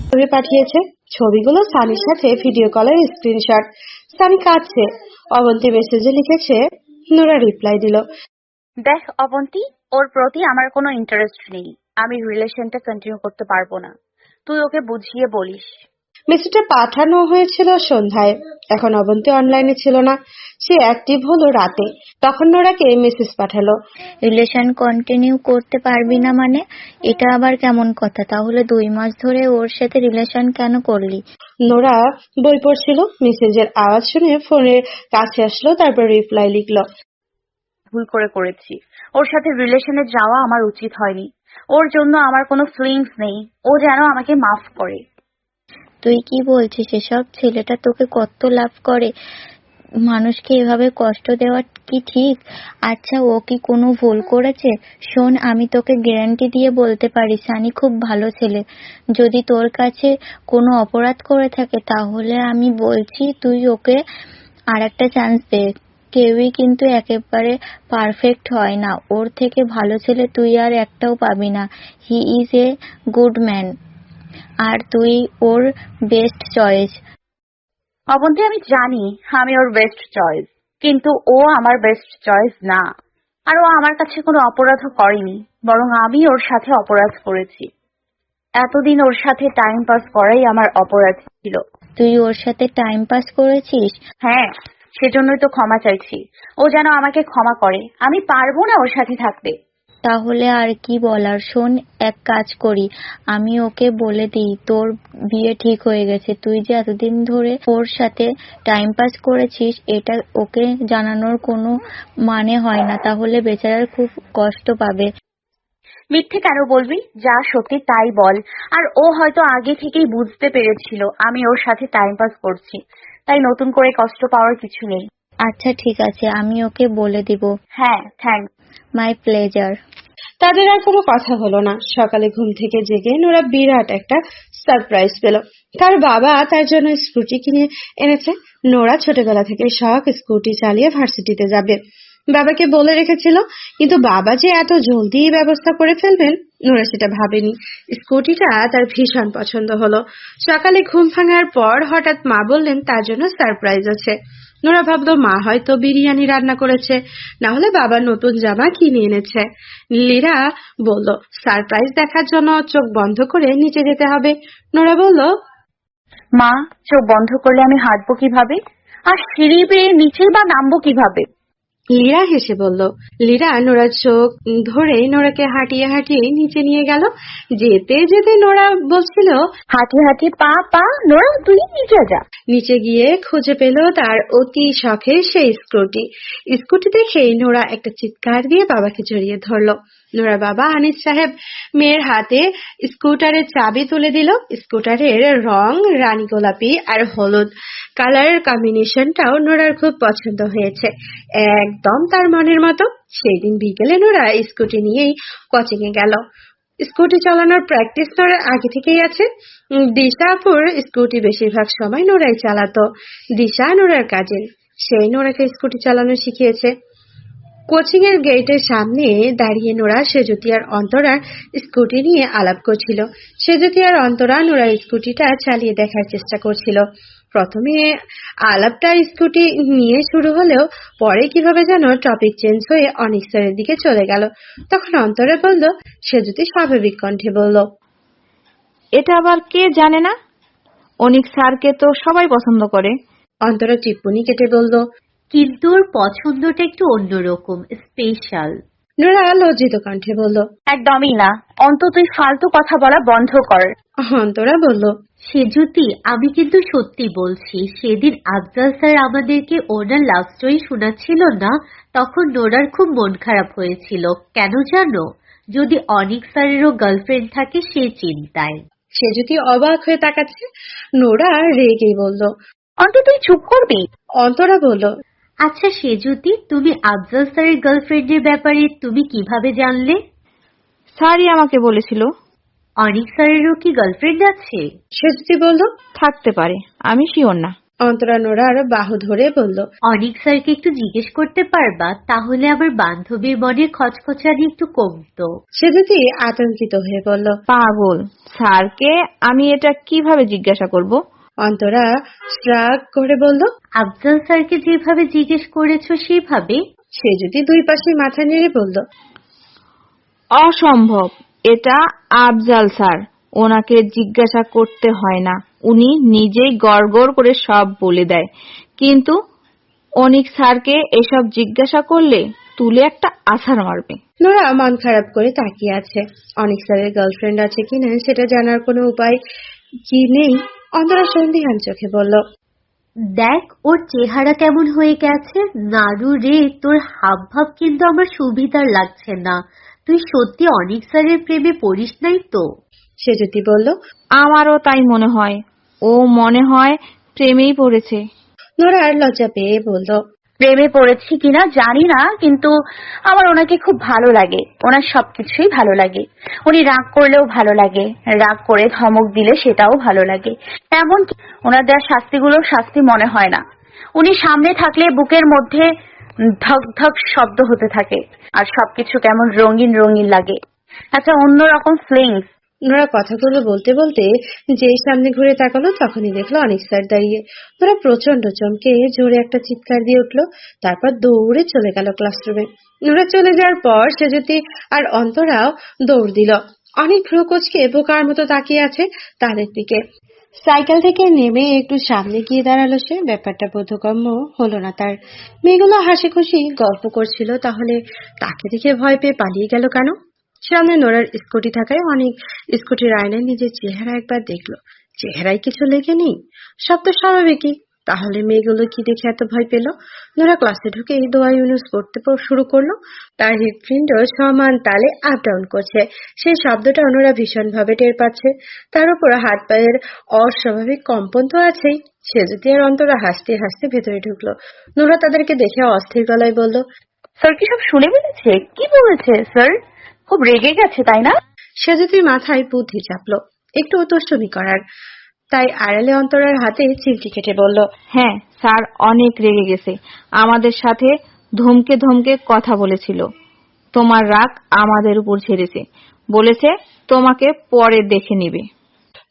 ছবি পাঠিয়েছে। ছবিগুলো সানির সাথে ভিডিও কলের স্ক্রিনশট। সানি কাঁদছে। অবন্তী মেসেজে লিখেছে, নোরা রিপ্লাই দিল, দেখ অবন্তী, ওর প্রতি আমার কোনো ইন্টারেস্ট নেই। আমি রিলেশনটা কন্টিনিউ করতে পারবো না। তুই ওকে বুঝিয়ে বলিস। মেসেজটা পাঠানো হয়েছিল সন্ধ্যায়। এখন অবন্তী অনলাইনে ছিল না। সে অ্যাক্টিভ হলো রাতে। তখন নোরাকে মেসেজ পাঠালো, রিলেশন কন্টিনিউ করতে পারবি না মানে? এটা আবার কেমন কথা? তাহলে 2 মাস ধরে ওর সাথে রিলেশন কেন করলি? নোরা বই পড়ছিল। মেসেজের আওয়াজ শুনে ফোনের কাছে আসলো, তারপর রিপ্লাই লিখলো, ভুল করেছি। ওর সাথে রিলেশনে যাওয়া আমার উচিত হয়নি। ওর জন্য আমার কোনো ফিলিংস নেই। ও যেন আমাকে মাফ করে। তুই কি বলছিস এসব? ছেলেটা তোকে কত লাভ করে। মানুষকে এভাবে কষ্ট দেওয়া কি ঠিক? আচ্ছা, ও কি কোনো ভুল করেছে? শোন, আমি তোকে গ্যারান্টি দিয়ে বলতে পারি সানি খুব ভালো ছেলে। যদি তোর কাছে কোনো অপরাধ করে থাকে তাহলে আমি বলছি তুই ওকে আরেকটা চান্স দে। কেউই কিন্তু একেবারে পারফেক্ট হয় না। ওর থেকে ভালো ছেলে তুই আর একটাও পাবি না। He is a good man, আর তুই ওর বেস্ট চয়েস। অবন্তী, আমি জানি আমি ওর বেস্ট চয়েস, কিন্তু ও আমার বেস্ট চয়েস না। আর ও আমার কাছে কোনো অপরাধও করেনি, বরং আমি ওর সাথে অপরাধ করেছি। এতদিন ওর সাথে টাইম পাস করাই আমার অপরাধ ছিল। তুই ওর সাথে টাইম পাস করেছিস? হ্যাঁ, সেজন্যই তো ক্ষমা চাইছি। ও যেন আমাকে ক্ষমা করে। আমি পারবো না ওর সাথে থাকতে। তাহলে আর কি বলার। শোন, এক কাজ করি, আমি ওকে বলে দিই তোর বিয়ে ঠিক হয়ে গেছে। তুই যে এতদিন ধরে ওর সাথে টাইম পাস করেছিস এটা ওকে জানানোর কোনো মানে হয় না, তাহলে বেচারার খুব কষ্ট পাবে। মিথ্যে কেন বলবি? যা সত্যি তাই বল। আর ও হয়তো আগে থেকেই বুঝতে পেরেছিল আমি ওর সাথে টাইম পাস করছি, তাই নতুন করে কষ্ট পাওয়ার কিছু নেই। আচ্ছা ঠিক আছে, আমি ওকে বলে দিব। হ্যাঁ, থ্যাঙ্কস। My pleasure. তাদের আর কোনো কথা হলো না। সকালে ঘুম থেকে জেগে নোরা বিরাট একটা সারপ্রাইজ পেল। তার বাবা তার জন্য স্কুটি কিনে এনেছে। নোরা ছোটবেলা থেকে শখ স্কুটি চালিয়ে ভার্সিটিতে যাবে। বাবাকে বলে রেখেছিল, কিন্তু বাবা যে এত জলদি ব্যবস্থা করে ফেলবেন নোরা সেটা ভাবেনি। স্কুটিটা তার ভীষণ পছন্দ হলো। সকালে ঘুম ভাঙার পর হঠাৎ মা বললেন তার জন্য সারপ্রাইজ আছে। নোরা ভাবলো মা হয়তো বিরিয়ানি রান্না করেছে, না হলে বাবা নতুন জামা কিনে এনেছে। লীরা বলল, সারপ্রাইজ দেখার জন্য চোখ বন্ধ করে নিচে যেতে হবে। নোরা বলল, মা, চোখ বন্ধ করলে আমি হাঁটবো কিভাবে? আর সিঁড়ি বেয়ে নিচে বা নামবো কিভাবে? লীরা হেসে বলল। লীরা নোরার চোখ ধরে নোরাকে হাঁটিয়ে হাঁটিয়ে নিচে নিয়ে গেল। যেতে যেতে নোরা বলছিল, হাঁটি হাঁটি পা পা, নোরা তুই নিচে যা। নিচে গিয়ে খুঁজে পেল তার অতি শখের সেই স্কুটি। স্কুটি দেখেই নোরা একটা চিৎকার দিয়ে বাবাকে জড়িয়ে ধরল। নোরার বাবা আনিস সাহেব মেয়ের হাতে স্কুটারের চাবি তুলে দিল। স্কুটারের রং রানী গোলাপি আর হলুদ কালারের কম্বিনেশনটাও নোরার খুব পছন্দ হয়েছে, একদম তার মনের মতো। সেই দিন বিকেলে নোরা স্কুটি নিয়েই কোচিং এ গেল। স্কুটি চালানোর প্র্যাকটিস নোরার আগে থেকেই আছে। দিশাপুর স্কুটি বেশিরভাগ সময় নোরাই চালাতো। দিশা নোরার কাজিন, সেই নোরাকে স্কুটি চালানো শিখিয়েছে। কোচিং এর গেটের সামনে দাঁড়িয়ে নোরা সেজুতি আর অন্তরার স্কুটি নিয়ে আলাপ করছিল। সেজুতি আর অন্তরা নোরার স্কুটিটা চালিয়ে দেখার চেষ্টা করছিল। প্রথমে আলাপটা স্কুটি নিয়ে শুরু হলেও পরে কিভাবে যেন টপিক চেঞ্জ হয়ে অনিক স্যারের দিকে চলে গেল। তখন অন্তরা বলল, সেজুতি স্বাভাবিক কণ্ঠে বলল, এটা আবার কে জানে না? অনিক স্যারকে তো সবাই পছন্দ করে। অন্তরা টিপ্পনি কেটে বলল, কিন্তু ওর পছন্দটা একটু অন্যরকম, স্পেশাল। নোরা লজ্জিত কণ্ঠে বলল, একদমই না। অন্তত তুই ফালতু কথা বলা বন্ধ কর। অন্তরা বলল, সেজুতি, আমি কিন্তু সত্যি বলছি, সেদিন আফজাল স্যার আমাদেরকে ওনার লাভ স্টোরি শোনাচ্ছিল না, তখন নোরার খুব মন খারাপ হয়েছিল। কেন জানো? যদি অনিক স্যারেরও গার্লফ্রেন্ড থাকে সে চিন্তায়। সেজুতি অবাক হয়ে তাকাচ্ছে। নোরা রেগে বলল, অন্তত তুই চুপ করবি? অন্তরা বলল, আচ্ছা সেজুতি, তুমি আফজাল স্যারের গার্লফ্রেন্ডের ব্যাপারে তুমি কিভাবে জানলে? স্যারই আমাকে বলেছিল। অনিক স্যারেরও কি গার্লফ্রেন্ড আছে? সেজুতি বলল, থাকতে পারে, আমি শিওর না। অন্তরা নোরার বাহু ধরে বলল, অনিক স্যারকে একটু জিজ্ঞেস করতে পারবা, তাহলে আমার বান্ধবীর মনের খচখচানি একটু কমতো। সেজুতি আতঙ্কিত হয়ে বলল। পাগল, স্যারকে আমি এটা কিভাবে জিজ্ঞাসা করব? অন্তরা শ্রাগ করে বলল। আফজাল স্যারকে যেভাবে জিজ্ঞেস করেছো সেভাবে। সেজুতি দুই পাশে মাথা নেড়ে বলল, অসম্ভব, এটা আফজাল স্যার, ওনাকে জিজ্ঞাসা করতে হয় না, উনি নিজেই গড়গড় করে সব বলে দেয়। কিন্তু অনিক স্যারকে এসব জিজ্ঞাসা করলে তুলে একটা আছাড় মারবে। নোরা মন খারাপ করে তাকিয়ে আছে। অনিক স্যারের গার্লফ্রেন্ড আছে কিনা সেটা জানার কোনো উপায় কি নেই। অন্তরা সন্দিহান চোখে বলল, দেখ ওর চেহারা কেমন হয়ে গেছে। নারু রে, তোর হাব ভাব কিন্তু আমার সুবিধার লাগছে না। তুই সত্যি অনিক স্যারের প্রেমে পড়িস নাই তো? সেজুতি বলল। আমারও তাই মনে হয়, ও মনে হয় প্রেমেই পড়েছে। নোরা আর লজ্জা পেয়ে বলল, প্রেমে পড়েছি কিনা জানি না, কিন্তু আমার ওনাকে খুব ভালো লাগে। ওনার সবকিছুই ভালো লাগে। উনি রাগ করলেও ভালো লাগে, রাগ করে ধমক দিলে সেটাও ভালো লাগে। এমনকি ওনার দেওয়া শাস্তিগুলো শাস্তি মনে হয় না। উনি সামনে থাকলে বুকের মধ্যে ধক ধক শব্দ হতে থাকে, আর সবকিছু কেমন রঙিন রঙিন লাগে। একটা অন্যরকম ফিলিংস। নোরা কথাগুলো বলতে বলতে যেই সামনে ঘুরে তাকালো তখনই দেখলো অনিক স্যার দাঁড়িয়ে। নোরা প্রচন্ড চমকে জোরে একটা চিৎকার দিয়ে উঠলো, তারপর দৌড়ে চলে গেল ক্লাসরুমে। নোরা চলে যাওয়ার পর সেজুতি আর অন্তরাও দৌড় দিল। অনেক ভ্রু কুঁচকে বোকার মতো তাকিয়ে আছে তাদের দিকে। সাইকেল থেকে নেমে একটু সামনে গিয়ে দাঁড়ালো সে। ব্যাপারটা বোধগম্য হলো না তার। মেয়েগুলো হাসি খুশি গল্প করছিল, তাহলে তাকে দেখে ভয় পেয়ে পালিয়ে গেল কেন? সামনে নোরার স্কুটি থাকায় অনেক স্কুটির আয়নায় নিজের চেহারা একবার দেখলো। চেহারায় কিছু লেগে নেই, সব তো স্বাভাবিকই। তাহলে মেয়েগুলো কি দেখে এত ভয় পেল? নোরা ক্লাসে ঢুকে দোয়া ইউনুস পড়তে শুরু করলো। তার হৃৎপিণ্ড সমান তালে আপ ডাউন করছে। সেই শব্দটা নোরা ভীষণ ভাবে টের পাচ্ছে। তার উপর হাত পায়ের অস্বাভাবিক কম্পন তো আছেই। সেজুতি আর অন্তরা হাসতে হাসতে ভেতরে ঢুকলো। নোরা তাদেরকে দেখে অস্থির গলায় বলল, স্যার কি সব শুনে ফেলেছে? কি বলেছে স্যার? খুব রেগে গেছে তাই না? সেজুতির মাথায় বুদ্ধি চাপলো একটু দুষ্টুমি করার, তাই আড়ালে অন্তরার হাতে চিমটি কেটে বলল, হ্যাঁ, স্যার অনেক রেগে গেছে, আমাদের সাথে ধমকে ধমকে কথা বলেছিল। তোমার রাগ আমাদের উপর ছেড়েছে, বলেছে তোমাকে পরে দেখে নিবে।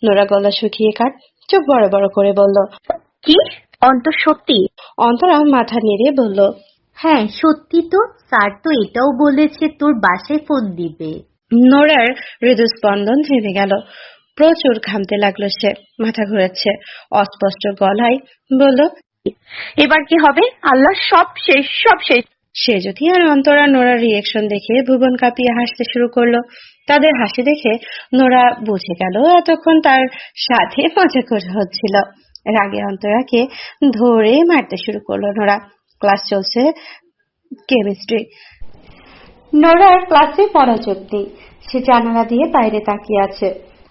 নোরা গলা শুকিয়ে কাট চোখ বড় বড় করে বলল, কি অন্তর সত্যি? অন্তরা মাথা নেড়ে বলল, হ্যাঁ সত্যি তো, স্যার তো এটাও বলেছে তোর বাসায় ফোন দিবে। নোরার হৃদস্পন্দন থেমে গেল। প্রচুর ঘামতে লাগলো সে, মাথা ঘুরাচ্ছে। অস্পষ্ট গলায় বলল, এবার কি হবে? আল্লাহ, সব শেষ, সব শেষ। সে যদি আর অন্তরা নোরার রিয়েকশন দেখে ভুবন কাঁপিয়ে হাসতে শুরু করলো। তাদের হাসি দেখে নোরা বুঝে গেল এতক্ষণ তার সাথে মজা করে হচ্ছিল। রাগে অন্তরাকে ধরে মারতে শুরু করলো নোরা। ক্লাস চলছে কেমিস্ট্রি। নোরার ক্লাসে মনোযোগ নেই, সে জানালা দিয়ে বাইরে তাকিয়ে আছে।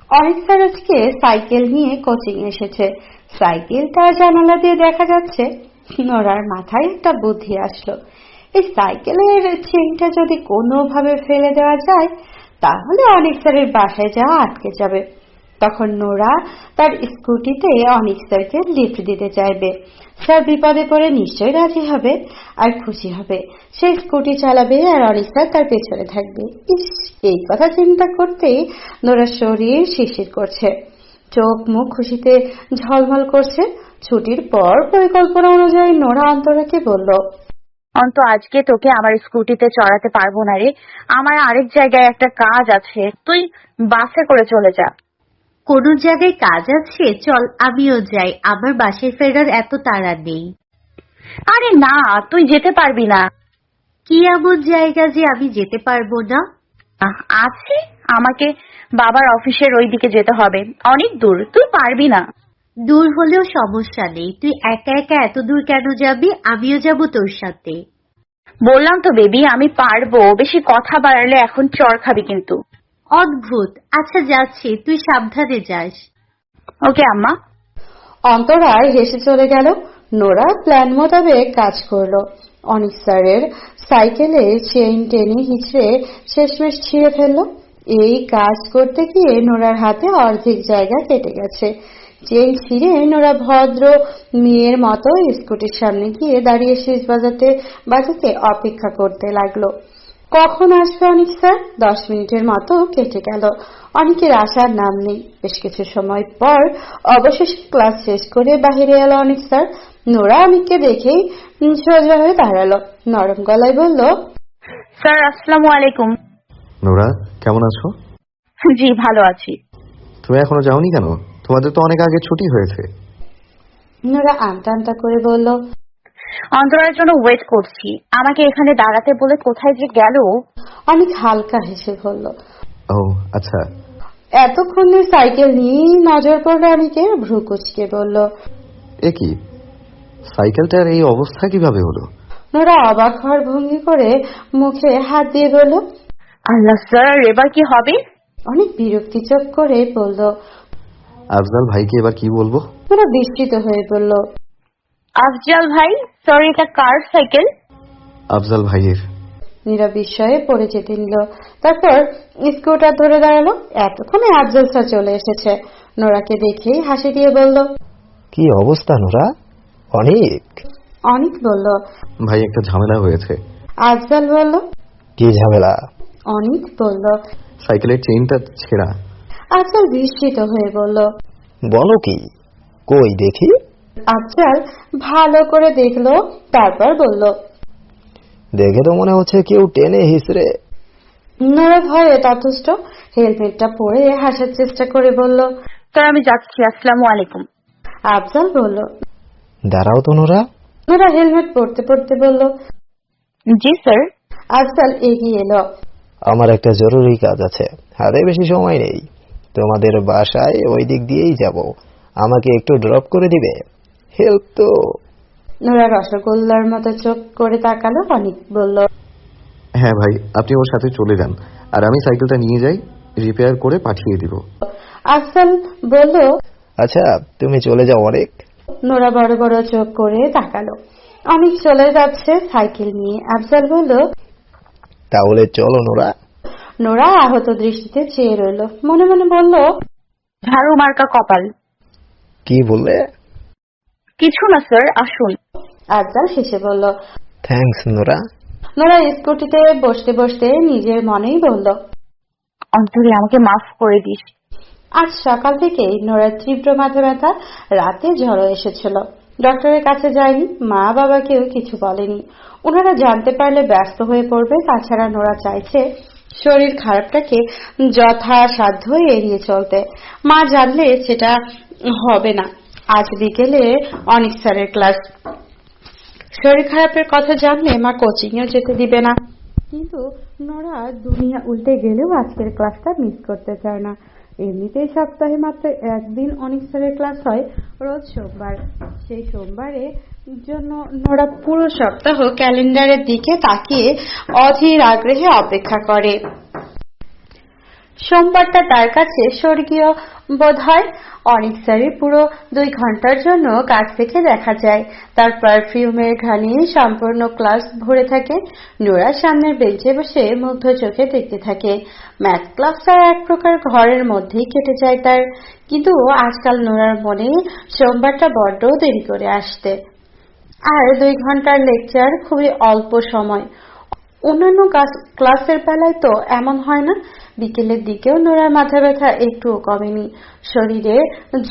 অনেক স্যার আজকে সাইকেল নিয়ে কোচিং এসেছে। সাইকেলটা জানালা দিয়ে দেখা যাচ্ছে। নোরার মাথায় একটা বুদ্ধি আসলো, এই সাইকেলের চেইনটা যদি কোনোভাবে ফেলে দেওয়া যায় তাহলে অনেক স্যারের বাসায় যাওয়া আটকে যাবে। তখন নোরা তার স্কুটিতে অনিক স্যারকে লিফট দিতে চাইবে। স্যার বিপদে পড়ে নিশ্চয়ই রাজি হবে আর খুশি হবে। সে স্কুটি চালাবে আর অনিক স্যার তার পেছনে থাকবে। ইস, এই কথা চিন্তা করতেই নোরার শরীর শিরশির করছে, চোখ মুখ খুশিতে ঝলমল করছে। ছুটির পর পরিকল্পনা অনুযায়ী নোরা অন্তরাকে বলল, অন্ত, আজকে তোকে আমার স্কুটিতে চড়াতে পারবো না রে। আমার আরেক জায়গায় একটা কাজ আছে, তুই বাসে করে চলে যা। কোনো জায়গায় কাজ আছে? চল আমিও যাই, আমার বাসায় ফেরার এত তাড়া নেই। আরে না, তুই যেতে পারবি না। কি এমন জায়গা যে আমি যেতে পারবো না? আছে, আমাকে বাবার অফিসের ওই দিকে যেতে হবে, অনেক দূর, তুই পারবি না। দূর হলেও সমস্যা নেই, তুই একা একা এত দূর কেন যাবি? আমিও যাব তোর সাথে। বললাম তো বেবি, আমি পারবো। বেশি কথা বাড়ালে এখন চড় খাবি কিন্তু। অদ্ভুত। আচ্ছা যাচ্ছি, তুই সাবধানে যাস। ওকে আম্মা। অন্তরার হেসে চলে গেল। নোরা প্ল্যান মোতাবেক কাজ করলো। অনিক স্যারের সাইকেলে চেইন টেনে হিচড়ে শেষমেশ ছিঁড়ে ফেললো। এই কাজ করতে গিয়ে নোরার হাতে অর্ধেক জায়গা কেটে গেছে। চেন ছিঁড়ে নোরা ভদ্র মেয়ের মতো স্কুটির সামনে গিয়ে দাঁড়িয়ে শেষ বাজাতে বাজাতে অপেক্ষা করতে লাগলো। কখন আসবে অনিক স্যার? 10 মিনিটের মতো কেটে গেল। অনেকের আসার নাম নেই। বেশ কিছু সময় পর অবশেষে ক্লাস শেষ করে বাহিরে এলো অনিক স্যার। নোরা অনিককে দেখেই সোজা হয়ে দাঁড়ালো, নরম গলায় বলল, স্যার আসসালামু আলাইকুম। নোরা, কেমন আছো? জি ভালো আছি। তুমি এখনো যাওনি কেন? তোমাদের তো অনেক আগে ছুটি হয়েছে। নোরা আমতা আমতা করে বলল, অন্তরার জন্য ওয়েট করছি। আমাকে এখানে দাঁড়াতে বলে কোথায় যে গেল। অনেক হালকা হেসে বলল, ও আচ্ছা। এতক্ষণে সাইকেল নিয়েই নজর পড়লো অনিকে। ভ্রু কুচকে বলল, এ কি, সাইকেলটার এই অবস্থা কিভাবে হলো? নোরা অবাক হওয়ার ভঙ্গি করে মুখে হাত দিয়ে বলল, আল্লাহ স্যার, এবার কি হবে? অনেক বিরক্তি চোখ করে বলল। আফজাল ভাইকে এবার কি বলবো? নোরা বিস্মিত হয়ে বলল, আফজাল ভাই? সরি, এটা কার সাইকেল? আফজাল ভাইয়ের। নীরা বিস্ময়ে পড়ে যেতে নিল। তারপর স্কুটার ধরে দাঁড়ালো। এতক্ষণে আফজল স্যার চলে এসেছে। নোরাকে দেখেই হাসি দিয়ে বলল, কি অবস্থা নোরা? অনেক অনিক বলল। ভাই, একটা ঝামেলা হয়েছে। আফজল বলল। কি ঝামেলা? অনিক বলল। সাইকেলের চেইনটা ছেঁড়া। আফজল বিস্মিত হয়ে বলল। বলো কি? কই দেখি। আফজল ভালো করে দেখলো, তারপর বলল। দেখে তো মনে হচ্ছে কেউ টেনে হিসড়ে। নোরা ভয়ে তথস্থ। হেলমেটটা পরে হাসার চেষ্টা করে বলল, স্যার আমি যাচ্ছি, আসসালামু আলাইকুম। আফজল বলল। দাঁড়াও তো নোরা। নোরা হেলমেট পরতে পরতে বলল। জি স্যার। আফজল এগিয়ে এলো। আমার একটা জরুরি কাজ আছে, হাতে বেশি সময় নেই। তোমাদের বাসায় ওই দিক দিয়েই যাব, আমাকে একটু ড্রপ করে দিবে? হেল্প তো। নোরা রসগোল্লার মতো চোখ করে তাকালো। অনিক বলল, হ্যাঁ ভাই, আপনি ওর সাথে চলে যান, আর আমি সাইকেলটা নিয়ে যাই, রিপেয়ার করে পাঠিয়ে দিব। আফজল বলল। আচ্ছা তুমি চলে যাও অনেক। নোরা বড় বড় চোখ করে তাকালো। অনেক চলে যাচ্ছে সাইকেল নিয়ে। আফজল বলল, তাহলে চলো নোরা। নোরা আহত দৃষ্টিতে চেয়ে রইল। মনে মনে বলল, ঝাড়ু মার্কা কপাল। কি বললে? কিছু না স্যার, আসুন। আফজল হেসে বলল। Thanks Nora. নোরা স্কুটিতে বসতে বসতে নিজের মনেই বলল, অন্তরে আমাকে মাফ করে দিস। আজ সকাল থেকেই নোরার তীব্র মাথা ব্যথা, রাতে জ্বরও এসেছিল। ডক্টরের কাছে যায়নি, মা বাবাকেও কিছু বলেনি। ওনারা জানতে পারলে ব্যস্ত হয়ে পড়বে। তাছাড়া নোরা চাইছে শরীর খারাপটাকে যথাসাধ্য এড়িয়ে চলতে। মা জানলে সেটা হবে না। আজ বিকেলে অনিক স্যারের ক্লাস। শরীর খারাপের কথা জানলে মা কোচিংয়েও যেতে দিবে না। কিন্তু নোরা দুনিয়া উল্টে গেলেও আজকের ক্লাসটা মিস করতে চায় না। এমনিতেই সপ্তাহে মাত্র একদিন অনিক স্যারের ক্লাস হয়, রোজ সোমবার। সেই সোমবারে জন্য নোরা পুরো সপ্তাহ ক্যালেন্ডারের দিকে তাকিয়ে অধীর আগ্রহে অপেক্ষা করে। সোমবারটা তার কাছে স্বর্গীয় বোধ হয়। অনিক স্যারের পুরো 2 ঘন্টার জন্য কাছ থেকে দেখা যায়। তার পারফিউমের ঘ্রাণে সম্পূর্ণ ক্লাস ভরে থাকে। নোরা সামনের বেঞ্চে বসে মুগ্ধ চোখে দেখতে থাকে। ম্যাথ ক্লাসটা এক প্রকার ঘরের মধ্যেই কেটে যায় তার। কিন্তু আজকাল নোরার মনে সোমবারটা বড্ড দেরি করে আসতে। আর 2 ঘন্টার লেকচার খুবই অল্প সময়। অন্যান্য ক্লাসের বেলায় তো এমন হয় না। বিকেলের দিকেও নোরার মাথা ব্যথা একটুও কমেনি। শরীরে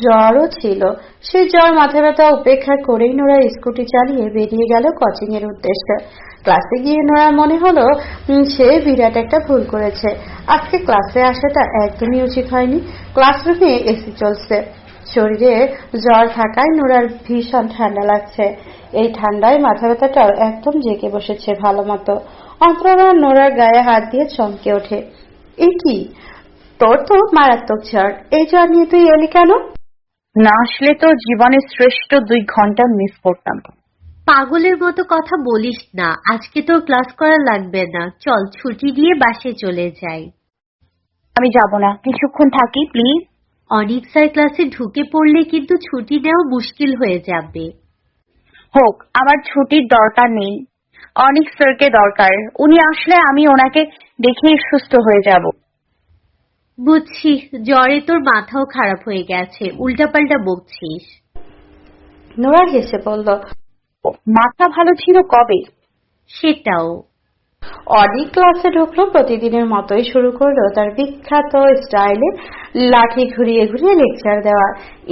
জ্বরও ছিল। সেই জ্বর মাথা ব্যথা উপেক্ষা করেই নোরা স্কুটি চালিয়ে বেরিয়ে গেল কোচিং এর উদ্দেশ্যে। ক্লাসে গিয়ে নোরার মনে হলো সে বিরাট একটা ভুল করেছে। আজকে ক্লাসে আসাটা একদমই উচিত হয়নি। ক্লাসরুমে এসি চলছে। শরীরে জ্বর থাকায় নোরার ভীষণ ঠান্ডা লাগছে। এই ঠান্ডায় মাথা ব্যথাটাও একদম জেগে বসেছে ভালো মতো। অন্তরা নোরার গায়ে হাত দিয়ে চমকে ওঠে। এ কি, তোর তো মারাত্মক জ্বর, এই জ্বর নিয়ে তুই এলি কেন? না আসলে তো জীবনের শ্রেষ্ঠ 2 ঘন্টা মিস করতাম। পাগলের মতো কথা বলিস না, আজকে তোর ক্লাস করা লাগবে না। চল ছুটি দিয়ে বাসে চলে যাই। আমি যাব না, কিছুক্ষণ থাকি প্লিজ। অনিক স্যার ক্লাসে ঢুকে পড়লে কিন্তু ছুটি নেওয়া মুশকিল হয়ে যাবে। হোক, আমার ছুটির দরকার নেই। অনিক স্যারকে দরকার। উনি আসলে আমি ওনাকে দেখেই সুস্থ হয়ে যাব। বুঝছি, জ্বরে তোর মাথাও খারাপ হয়ে গেছে, উল্টাপাল্টা বকছিস। নোরা হেসে বলল। মাথা ভালো ছিল কবে? সেটাও। অনেক ক্লাসে ঢুকলো, প্রতিদিনের মতোই শুরু করলো তার বিখ্যাত স্টাইলে লাঠি ঘুরিয়ে ঘুরিয়ে লেকচার দেওয়া।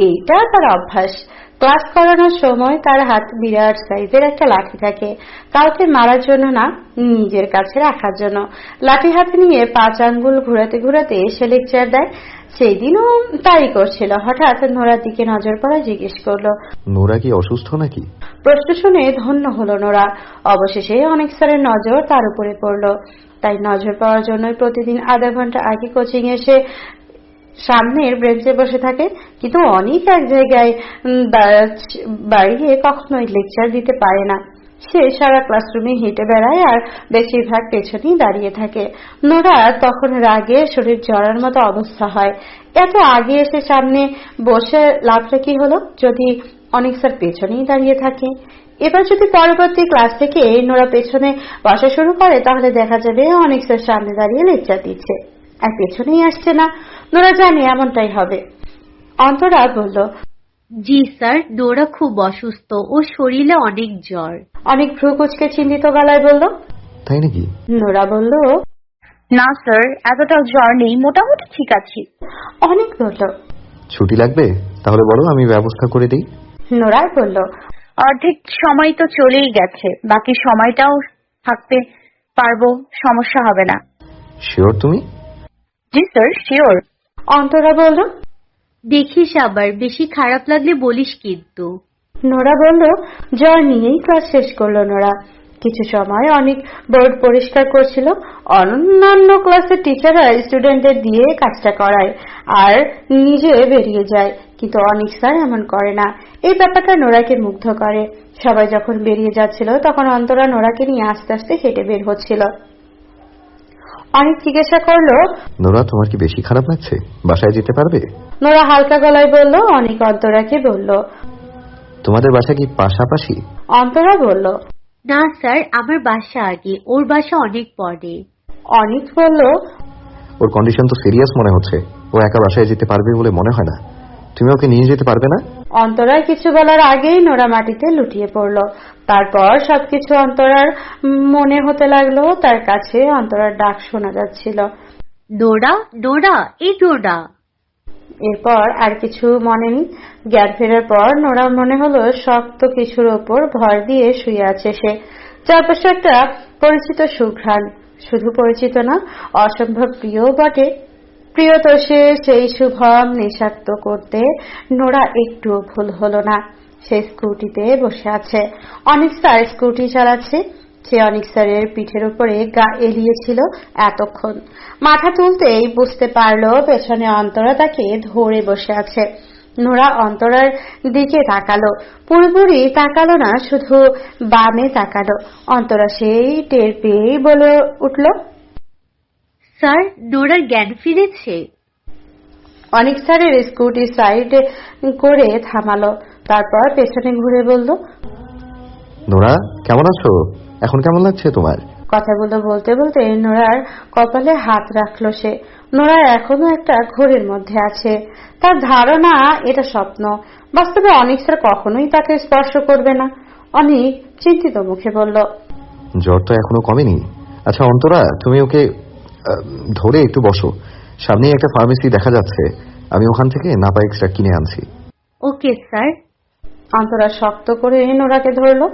এইটা তার অভ্যাস। ক্লাস করানোর সময় তার হাত বিরাট সাইজের একটা লাঠি থাকে, কাউকে মারার জন্য না, নিজের কাছে রাখার জন্য। লাঠি হাতে নিয়ে 5 আঙ্গুল ঘুরাতে ঘুরাতে সে লেকচার দেয়। সেই দিনও তাই করছিল। হঠাৎ নোরার দিকে নজর পড়া জিজ্ঞেস করলো, নোরা কি অসুস্থ নাকি? প্রশ্ন শুনে ধন্য হলো নোরা। অবশেষে অনেক স্যারের নজর তার উপরে পড়লো। তাই নজর পাওয়ার জন্যই প্রতিদিন আধা ঘন্টা আগে কোচিং এসে সামনের বেঞ্চে বসে থাকে। কিন্তু অনেক এক জায়গায় বাড়িয়ে কখনোই লেকচার দিতে পারে না। সে সারা ক্লাসরুমে হেঁটে বেড়ায় আর বেশিরভাগ পেছনেই দাঁড়িয়ে থাকে। নোরা তখন রাগে শরীর জ্বরার মতো অবস্থা হয়। এত আগে এসে সামনে বসে লাভটা কি হলো যদি অনেক স্যার পেছনেই দাঁড়িয়ে থাকে? এবার যদি পরবর্তী ক্লাস থেকে নোরা পেছনে বসা শুরু করে তাহলে দেখা যাবে অনেক স্যার সামনে দাঁড়িয়ে লেকচার দিচ্ছে আর পেছনেই আসছে না। নোরা জানে এমনটাই হবে। অন্তরা বলল, জি স্যার, নোরা খুব অসুস্থ, ও শরীরে অনেক জ্বর। অনেক ভ্রু কুচকে চিন্তিত গলায় বলল। তাই নাকি? নোরা বলল, না স্যার, এতটা জ্বর নেই, মোটামুটি ঠিক আছি। অনেক বলল। ছুটি লাগবে? তাহলে বলো, আমি ব্যবস্থা করে দিই। নোরা বলল, অর্ধেক সময় তো চলেই গেছে, বাকি সময়টাও থাকতে পারবো, সমস্যা হবে না। শিওর তুমি? জি স্যার, শিওর। অন্তরা বলল। দেখিস আবার বেশি খারাপ লাগলে বলিস কিন্তু। নোরা বলল। জ্বর নিয়েই ক্লাস শেষ করলো নোরা। কিছু সময় অনেক বোর্ড পরিষ্কার করছিল। অন্যান্য ক্লাসের টিচাররা স্টুডেন্টদের দিয়ে কাজটা করায় আর নিজে বেরিয়ে যায়, কিন্তু অনেক স্যার এমন করে না। এই ব্যাপারটা নোরাকে মুগ্ধ করে। সবাই যখন বেরিয়ে যাচ্ছিল তখন অন্তরা নোরাকে নিয়ে আস্তে আস্তে হেঁটে বের হচ্ছিল। অনেক জিজ্ঞাসা করলো, নোরা, তোমার কি বেশি খারাপ লাগছে? বাসায় যেতে পারবে? নোরা হালকা গলায় বলল। অনেক অন্তরাকে বলল। তোমাদের বাসা কি পাশাপাশি? অন্তরা বলল। না স্যার, আমার বাসা আগে, ওর বাসা অনেক পরে। অনিক বলল। ওর কন্ডিশন তো সিরিয়াস মনে হচ্ছে, ও একা বাসায় যেতে পারবে বলে মনে হয় না। তুমি ওকে নিয়ে যেতে পারবে না? অন্তরার কিছু বলার আগেই নোরা মাটিতে লুটিয়ে পড়ল। তারপর সবকিছু অন্তরার মনে হতে লাগলো। তার কাছে অন্তরার ডাক শোনা যাচ্ছিল, নোরা, নোরা, এই নোরা। এরপর আর কিছু মনে নেই। জ্ঞান ফেরার পর নোরা মনে হলো শক্ত কিছুর ওপর ভর দিয়ে শুয়ে আছে সে। চারপাশে একটা পরিচিত সুঘ্রাণ, শুধু পরিচিত না, অসম্ভব প্রিয় বটে। প্রিয়তোষে সেই শুভম নিঃস্বার্থ করতে নোরা একটুও ভুল হলো না। সে স্কুটিতে বসে আছে। অনেক স্যার স্কুটি চালাচ্ছে। সে অনেক স্যারের পিঠের উপরে গা এলিয়েছিল এতক্ষণ। মাথা তুলতেই বুঝতে পারলো পেছনে অন্তরা তাকে ধরে বসে আছে। নোরা অন্তরার দিকে তাকালো, পুরোপুরি তাকালো না, শুধু বামে তাকালো। অন্তরা সেই টের পেয়েই বলে উঠল, স্যার, নোরার জ্ঞান ফিরেছে। অনেক স্যারের স্কুটি সাইড করে থামালো, তারপর পেছনে ঘুরে বলল, নোরা, কেমন আছো? এখন কেমন লাগছে তোমার? কথাগুলো বলতে বলতে নোরার কপালে হাত রাখলো সে। নোরা এখনো একটা ঘোরের মধ্যে আছে। তার ধারণা এটা স্বপ্ন। বাস্তবে অনেক স্যার কখনোই তাকে স্পর্শ করবে না। অনেক চিন্তিত মুখে বলল, জ্বর তো এখনো কমেনি। আচ্ছা অন্তরা, তুমি ওকে ধরে একটু বসো। সামনেই একটা ফার্মেসি দেখা যাচ্ছে, আমি ওখান থেকে নাপা এক্সট্রা কিনে আনছি। Okay sir. অন্তরা শক্ত করে নোরাকে ধরলো।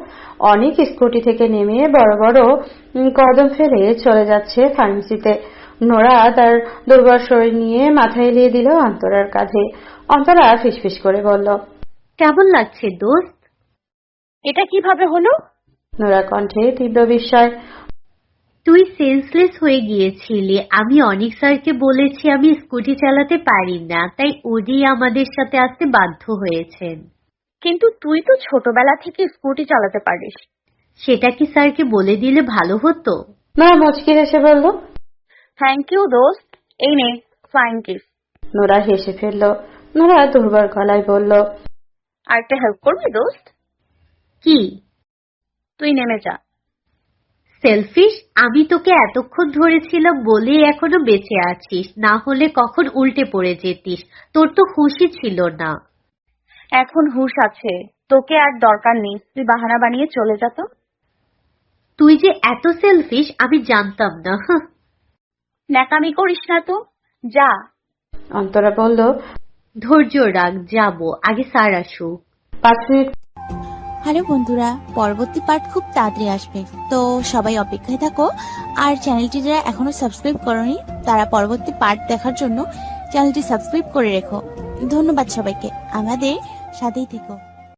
অনেক স্কুটি থেকে নেমে বড় বড় কদম ফেলে চলে যাচ্ছে ফার্মেসিতে। নোরা তার দুর্বল শরীর নিয়ে মাথায় এলিয়ে দিল অন্তরার কাঁধে। অন্তরা ফিসফিস করে বলল, কেমন লাগছে দোস্ত? এটা কিভাবে হলো? নোরা কণ্ঠে তীব্র বিস্ময়। তুই সেন্সলেস হয়ে গিয়েছিলি। আমি অনেক স্যারকে বলেছি আমি স্কুটি চালাতে পারি না, তাই উনি আমাদের সাথে আসতে বাধ্য হয়েছেন। কিন্তু তুই তো ছোটবেলা থেকে স্কুটি চালাতে পারিস। সেটা কি স্যারকে বলে দিলে ভালো হতো? নোরা মুচকি হেসে বলল, থ্যাংক ইউ দোস্ত, এই নে ফ্লাইং কিস। নোরা হেসে ফেলল। নোরা দুর্বল গলায় বলল, আরেকটা হেল্প করবি দোস্ত? কি? তুই নেমে যা। সেলফিশ, আমি তোকে এতক্ষণ ধরেছিলাম বলে এখনো বেঁচে আছিস, না হলে কখন উল্টে পড়ে যেতিস। তোর তো হুঁশই ছিল না। এখন হুঁশ আছে, তোকে আর দরকার নেই, তুই বাহানা বানিয়ে চলে যা তো। তুই যে এত সেলফিশ আমি জানতাম না। হাহ। ন্যাকামি করিস না তো, যা। অন্তরা বলল, ধৈর্য রাখ, যাবো, আগে স্যার আসুক। 5 মিনিট। হ্যালো বন্ধুরা, পরবর্তী পার্ট খুব তাড়াতাড়ি আসবে, তো সবাই অপেক্ষায় থাকো। আর চ্যানেলটি যারা এখনো সাবস্ক্রাইব করনি তারা পরবর্তী পার্ট দেখার জন্য চ্যানেলটি সাবস্ক্রাইব করে রেখো। ধন্যবাদ সবাইকে, আমাদের সাথেই থেকো।